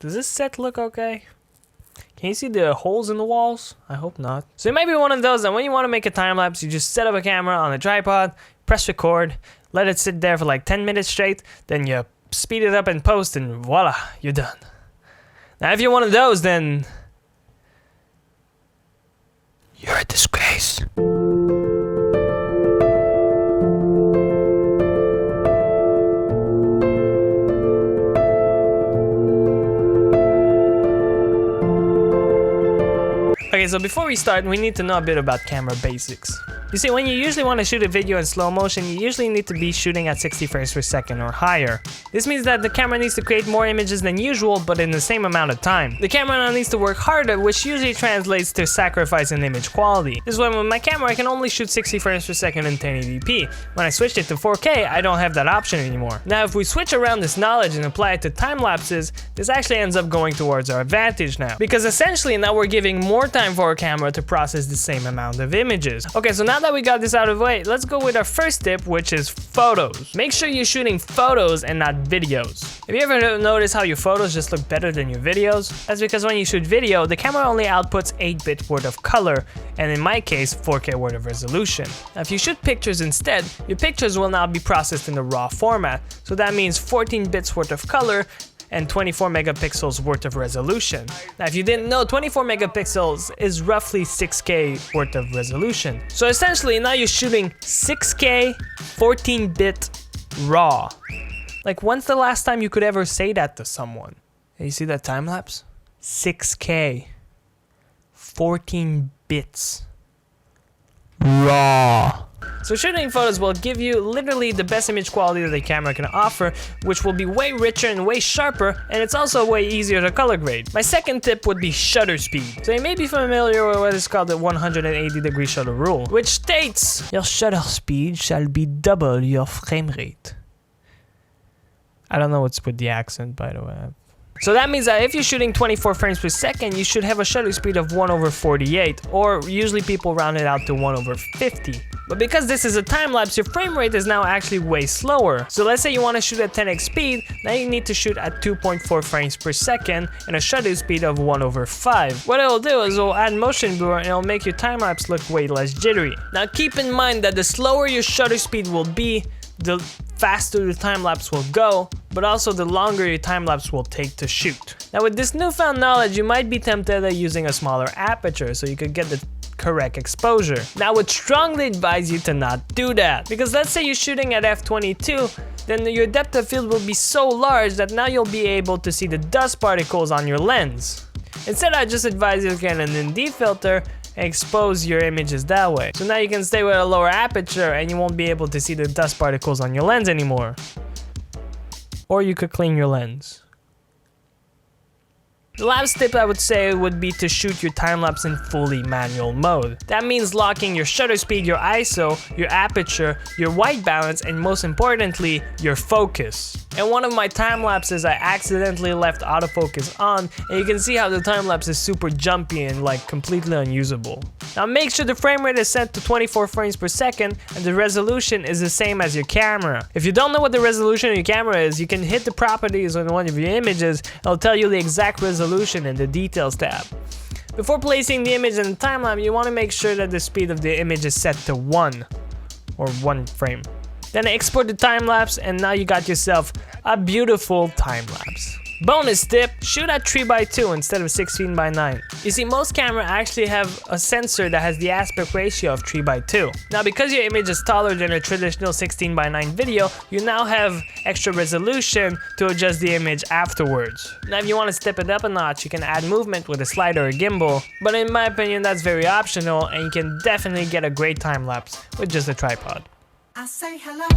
Does this set look okay? Can you see the holes in the walls? I hope not. So it might be one of those that when you want to make a time lapse, you just set up a camera on a tripod, press record, let it sit there for like 10 minutes straight, then you speed it up in post and voila, you're done. Now if you're one of those, then you're a disgrace. Okay, so before we start, we need to know a bit about camera basics. You see, when you usually want to shoot a video in slow motion, you usually need to be shooting at 60 frames per second or higher. This means that the camera needs to create more images than usual, but in the same amount of time. The camera now needs to work harder, which usually translates to sacrificing image quality. This is why with my camera, I can only shoot 60 frames per second in 1080p. When I switched it to 4K, I don't have that option anymore. Now, if we switch around this knowledge and apply it to time lapses, this actually ends up going towards our advantage now. Because essentially, now we're giving more time for our camera to process the same amount of images. Okay, so now that we got this out of the way, let's go with our first tip, which is photos. Make sure you're shooting photos and not videos. Have you ever noticed how your photos just look better than your videos? That's because when you shoot video, the camera only outputs 8-bit worth of color, and in my case, 4K worth of resolution. Now, if you shoot pictures instead, your pictures will now be processed in the raw format, so that means 14 bits worth of color and 24 megapixels worth of resolution. Now, if you didn't know, 24 megapixels is roughly 6K worth of resolution. So essentially, now you're shooting 6K 14-bit raw. Like, when's the last time you could ever say that to someone? Hey, you see that time lapse? 6K 14 bits raw. So shooting photos will give you literally the best image quality that the camera can offer, which will be way richer and way sharper, and it's also way easier to color grade. My second tip would be shutter speed. So you may be familiar with what is called the 180-degree shutter rule, which states, your shutter speed shall be double your frame rate. I don't know what's with the accent, by the way. So that means that if you're shooting 24 frames per second, you should have a shutter speed of 1/48, or usually people round it out to 1/50. But because this is a time lapse, your frame rate is now actually way slower. So let's say you want to shoot at 10x speed, now you need to shoot at 2.4 frames per second and a shutter speed of 1/5. What it'll do is it'll add motion blur and it'll make your time lapse look way less jittery. Now keep in mind that the slower your shutter speed will be, the faster the time lapse will go, but also the longer your time lapse will take to shoot. Now with this newfound knowledge, you might be tempted at using a smaller aperture so you could get the correct exposure. Now I would strongly advise you to not do that, because let's say you're shooting at f22, then your depth of field will be so large that now you'll be able to see the dust particles on your lens. Instead, I just advise you to get an ND filter and expose your images that way. So now you can stay with a lower aperture and you won't be able to see the dust particles on your lens anymore. Or you could clean your lens. The last tip I would say would be to shoot your time-lapse in fully manual mode. That means locking your shutter speed, your ISO, your aperture, your white balance, and most importantly, your focus. In one of my time-lapses, I accidentally left autofocus on, and you can see how the time-lapse is super jumpy and like completely unusable. Now make sure the frame rate is set to 24 frames per second and the resolution is the same as your camera. If you don't know what the resolution of your camera is, you can hit the properties on one of your images. It'll tell you the exact resolution in the details tab. Before placing the image in the time-lapse, you want to make sure that the speed of the image is set to 1 or 1 frame. Then export the time-lapse and now you got yourself a beautiful time-lapse. Bonus tip, shoot at 3:2 instead of 16:9. You see, most cameras actually have a sensor that has the aspect ratio of 3:2. Now because your image is taller than a traditional 16:9 video, you now have extra resolution to adjust the image afterwards. Now if you want to step it up a notch, you can add movement with a slider or gimbal, but in my opinion that's very optional and you can definitely get a great time lapse with just a tripod. I say hello.